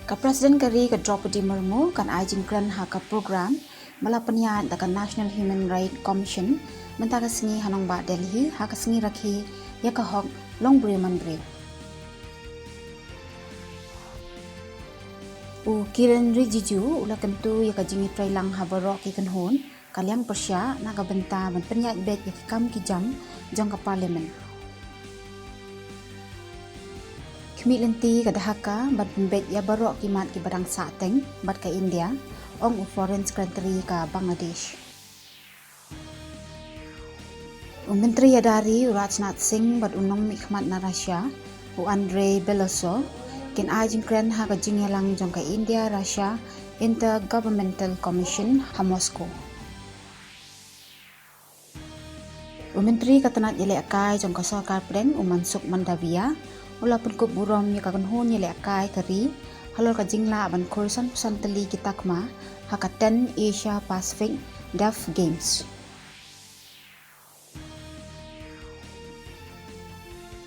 Ka Presiden Kari ka Draupadi Murmu kan ajingkran ha ka program malapanya da ka National Human Rights Commission Mynta ka singi hanong ba Delhi ha ka singi rakhi ya ka hok long bre man bre. U Kiran Rijiju ula kentu ya ka jingi trailang ha barok ki kan hon kaliang persya na ka benta man penyat bet ya kam ki jam jong ka parliament. Kami lenti ke Dhaka bat bet ya barok kimat ki barang sateng bat ke India ong foreign secretary ke Bangladesh. Menteri ya dari Rajnath Singh bat unong mikmat na Russia u Andrei Beloso kin ajing kren ha ka jingyalang jong ke India Russia Intergovernmental Commission ha Moscow. Menteri katanat yele akai jong ka sarkar preng Mansukh Mandavia ula pun kup burom ya kagun hon yele akai kari halor ka jingla ban Khorasan pusantali kitakma ha ka 10 Asia Pacific Deaf Games.